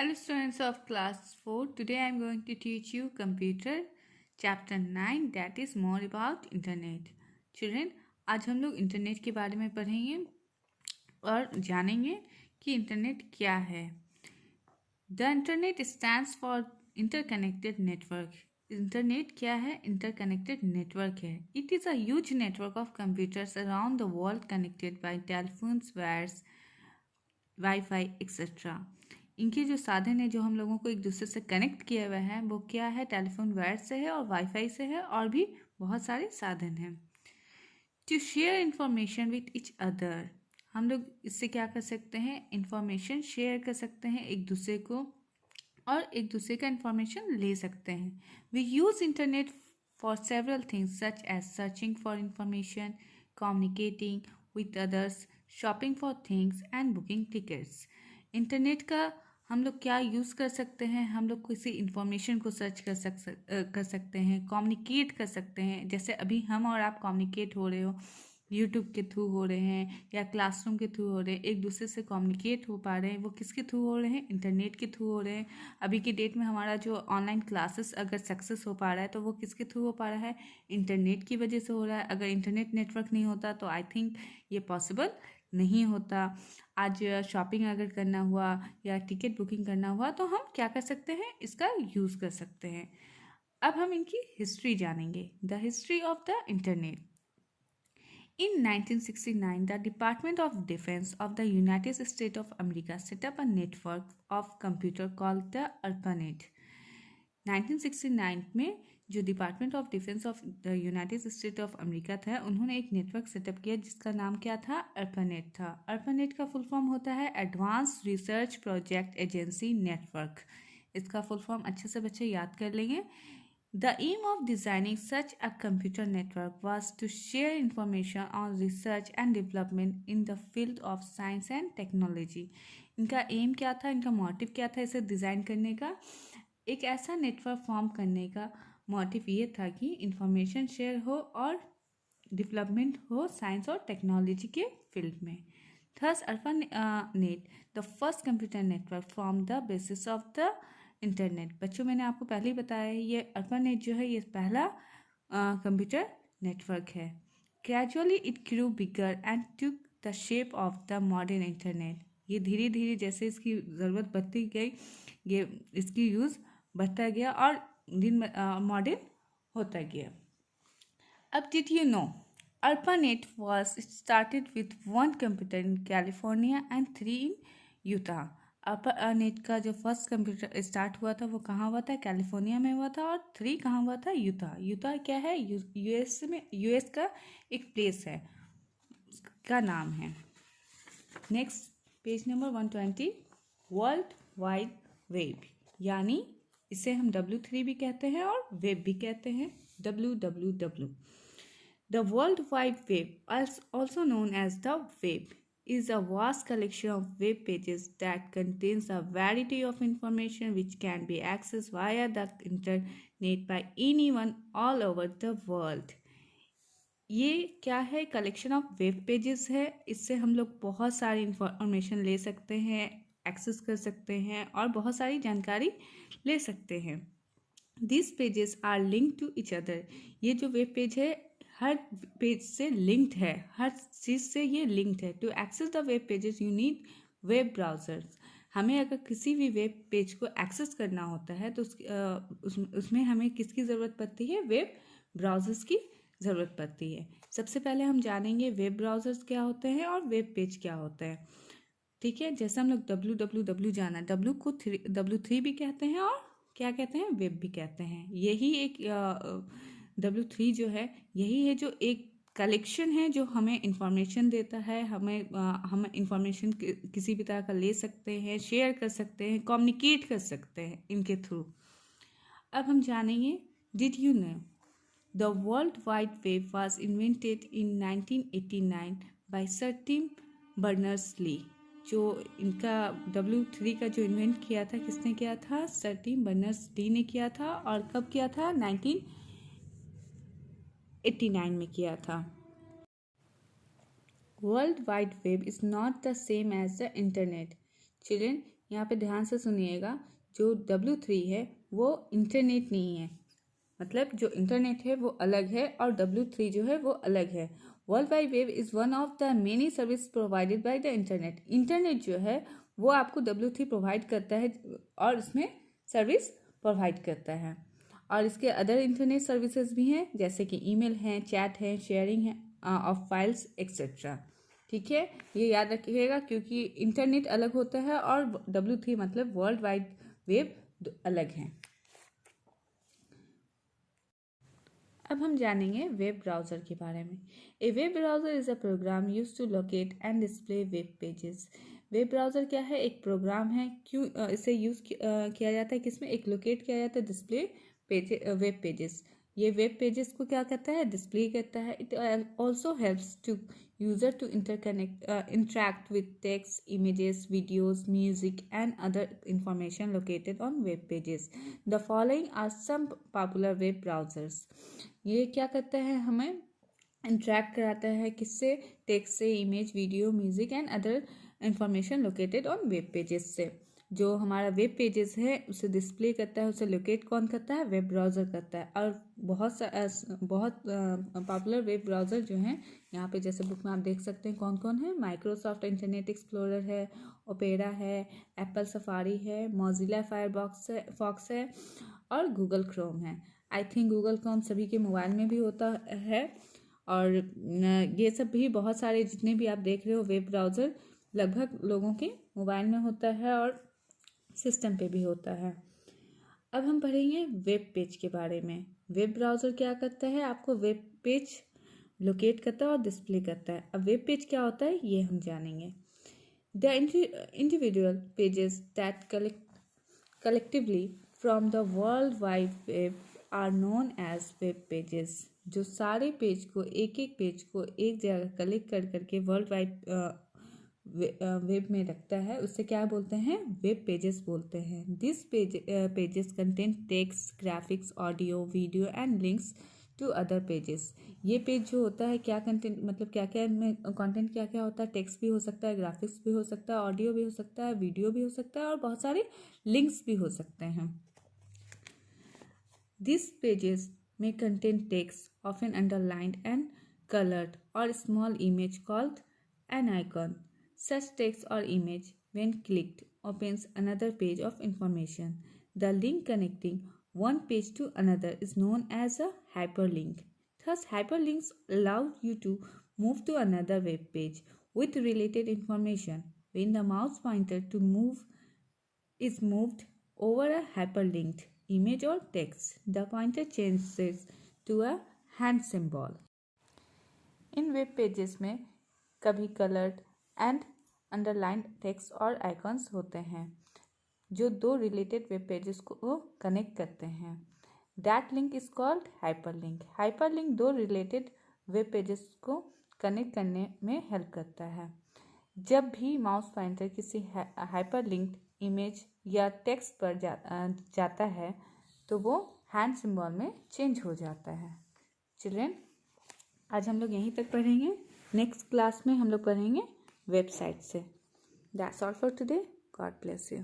Hello students of class 4. Today I am going to teach you computer chapter 9 that is more about internet. Children, आज हम लोग internet के बारे में पढ़ेंगे और जानेंगे कि इंटरनेट क्या है. The internet stands for interconnected network. Internet क्या है? इंटरकनेक्टेड नेटवर्क है. It is a huge network of computers around the world connected by telephones, wires, wifi etcetera. इनके जो साधन है जो हम लोगों को एक दूसरे से कनेक्ट किया हुआ है वो क्या है? टेलीफोन वायर से है और वाईफाई से है और भी बहुत सारे साधन हैं. To share information with each other, हम लोग इससे क्या कर सकते हैं? इंफॉर्मेशन शेयर कर सकते हैं एक दूसरे को और एक दूसरे का इंफॉर्मेशन ले सकते हैं. We use internet for several things such as searching for information, communicating with others, shopping for things and booking tickets. Internet का हम लोग क्या यूज़ कर सकते हैं? हम लोग किसी इंफॉर्मेशन को सर्च कर सकते हैं, कम्युनिकेट कर सकते हैं. जैसे अभी हम और आप कम्युनिकेट हो रहे हो, यूट्यूब के थ्रू हो रहे हैं या क्लासरूम के थ्रू हो रहे हैं, एक दूसरे से कम्युनिकेट हो पा रहे हैं. वो किसके थ्रू हो रहे हैं? इंटरनेट के थ्रू हो रहे हैं. अभी की डेट में हमारा जो ऑनलाइन क्लासेस अगर सक्सेस हो पा रहा है तो वो किसके थ्रू हो पा रहा है? इंटरनेट की वजह से हो रहा है. अगर इंटरनेट नेटवर्क नहीं होता तो आई थिंक ये पॉसिबल नहीं होता. आज शॉपिंग अगर करना हुआ या टिकट बुकिंग करना हुआ तो हम क्या कर सकते हैं? इसका यूज़ कर सकते हैं. अब हम इनकी हिस्ट्री जानेंगे. The history of the internet. In 1969, the Department of Defense of the United States of America set up a network of computer called the ARPANET. 1969 में जो department of defence of the United state of America था उन्होंने एक network setup किया जिसका नाम क्या था? अर्पानेट था. अर्पानेट का फुल फॉर्म होता है advance research project agency network. इसका फुल फॉर्म अच्छे से बच्चे याद कर लेंगे. The aim of designing such a computer network was to share information on research and development in the field of science and technology. इनका एम क्या था? इनका मोटिव क्या था इसे डिज़ाइन करने का? एक ऐसा नेटवर्क फॉर्म करने का मोटिव ये था कि इंफॉर्मेशन शेयर हो और डेवलपमेंट हो साइंस और टेक्नोलॉजी के फील्ड में. Thus ARPANET the first computer network form the basis of the internet. बच्चों मैंने आपको पहले ही बताया है ये ARPANET जो है ये पहला कंप्यूटर नेटवर्क है. Gradually it grew bigger and took the shape of the modern internet. ये धीरे धीरे जैसे इसकी ज़रूरत बढ़ती गई ये इसकी यूज़ बढ़ता गया और दिन मॉडर्न होता गया. अब did you no ARPANET was started with one computer in California and 3 in Utah. ARPANET का जो फर्स्ट कंप्यूटर स्टार्ट हुआ था वो कहाँ हुआ था? कैलिफोर्निया में हुआ था. और 3 कहाँ हुआ था? यूटा. यूटा क्या है? यूएस में, यूएस का एक प्लेस है, का नाम है. Next page number 120. World wide web, यानी इसे हम W3 भी कहते हैं और वेब भी कहते हैं. WWW. The World Wide Web, also known as the web, is a vast collection of web pages that contains a variety of information which can be accessed via the internet by anyone all over the world. ये क्या है? Collection of web pages है. इससे हम लोग बहुत सारी information ले सकते हैं, एक्सेस कर सकते हैं और बहुत सारी जानकारी ले सकते हैं. This pages are link to each other. ये जो वेब पेज है हर पेज से लिंक्ड है, हर चीज़ से ये लिंक्ड है. To access the web pages you need web browsers. हमें अगर किसी भी वेब पेज को एक्सेस करना होता है तो उसमें हमें किसकी ज़रूरत पड़ती है? वेब ब्राउज़र्स की ज़रूरत पड़ती है. सबसे पहले हम जानेंगे वेब ब्राउज़र्स क्या होते हैं और वेब पेज क्या होता है. ठीक है, जैसे हम लोग WWW जाना, W को W3 भी कहते हैं और क्या कहते हैं? वेब भी कहते हैं. यही एक W3 जो है यही है जो एक कलेक्शन है जो हमें इंफॉर्मेशन देता है. हम इंफॉर्मेशन किसी भी तरह का ले सकते हैं, शेयर कर सकते हैं, कम्युनिकेट कर सकते हैं इनके थ्रू. अब हम जानेंगे did you know the world wide web was invented in 1989 by sir Tim Berners-Lee. जो इनका W3 का जो इन्वेंट किया था किसने किया था? सर टिम बर्नर्स-ली ने किया था. और कब किया था? 1989 में किया था. World wide web is not the same as the internet. Children, यहाँ पे ध्यान से सुनिएगा, जो W3 है वो इंटरनेट नहीं है, मतलब जो इंटरनेट है वो अलग है और W3 जो है वो अलग है। World wide web is one of the many service provided by the internet. Internet जो है वो आपको W3 प्रोवाइड करता है और इसमें सर्विस प्रोवाइड करता है। और इसके अदर इंटरनेट सर्विसेज भी हैं, जैसे कि ईमेल हैं, चैट है, शेयरिंग है ऑफ फाइल्स एक्सेट्रा। ठीक है, ये याद रखिएगा, क्योंकि इंटरनेट अलग होता है और W3 मतलब वर्ल्ड वाइड वेब अलग है। अब हम जानेंगे वेब ब्राउज़र के बारे में। A web browser is a program use to locate and display web pages. Web browser क्या है? एक प्रोग्राम है। क्यों इसे यूज़ किया जाता है? किसमें? एक लोकेट किया जाता है डिस्प्ले वेब पेजेस। ये वेब पेजेस को क्या करता है? डिस्प्ले करता है। It also helps to user to interact with text, images, videos, music and other information located on web pages. The following are some popular web browsers. ये क्या करता है? हमें इंट्रैक्ट कराता है किससे? टेक्स्ट से, image, video, music and other information located on web pages से। जो हमारा वेब पेजेस है उसे डिस्प्ले करता है, उसे लोकेट कौन करता है? वेब ब्राउज़र करता है। और बहुत पॉपुलर वेब ब्राउज़र जो हैं यहाँ पे जैसे बुक में आप देख सकते हैं कौन कौन है। माइक्रोसॉफ्ट इंटरनेट एक्सप्लोरर है, ओपेरा है, एप्पल सफारी है, मोजिला फायरफॉक्स है और गूगल क्रोम है। आई थिंक गूगल क्रोम सभी के मोबाइल में भी होता है। और ये सब भी बहुत सारे जितने भी आप देख रहे हो वेब ब्राउज़र लगभग लोगों के मोबाइल में होता है और सिस्टम पे भी होता है। अब हम पढ़ेंगे वेब पेज के बारे में। वेब ब्राउज़र क्या करता है? आपको वेब पेज लोकेट करता है और डिस्प्ले करता है। अब वेब पेज क्या होता है ये हम जानेंगे। The individual pages that collectively from the world wide web are known as web pages. जो सारे पेज को एक पेज को एक जगह कलेक्ट कर करके वर्ल्ड वाइड वेब में रखता है उससे क्या बोलते हैं? वेब पेजेस बोलते हैं। This pages contain text, graphics, audio, video and links to other pages. ये पेज जो होता है क्या कंटेंट मतलब क्या क्या में कंटेंट क्या क्या होता है? टेक्स्ट भी हो सकता है, ग्राफिक्स भी हो सकता है, ऑडियो भी हो सकता है, वीडियो भी हो सकता है और बहुत सारे लिंक्स भी हो सकते हैं। These pages may contain text, often underlined and colored, or a small image called an icon. Such text or image, when clicked, opens another page of information. The link connecting one page to another is known as a hyperlink. Thus, hyperlinks allow you to move to another web page with related information. When the mouse pointer is moved over a hyperlinked image or text, the pointer changes to a hand symbol. In web pages में कभी coloured and underlined text और icons होते हैं जो दो related web pages को connect करते हैं। That link is called hyperlink. Hyperlink दो रिलेटेड वेब पेजेस को कनेक्ट करने में हेल्प करता है। जब भी माउस पॉइंटर किसी हाइपरलिंक्ड इमेज या टेक्स्ट पर जाता है तो वो हैंड सिंबल में चेंज हो जाता है। चिल्ड्रेन, आज हम लोग यहीं तक पढ़ेंगे। नेक्स्ट क्लास में हम लोग पढ़ेंगे वेबसाइट से। That's all for today. God bless you.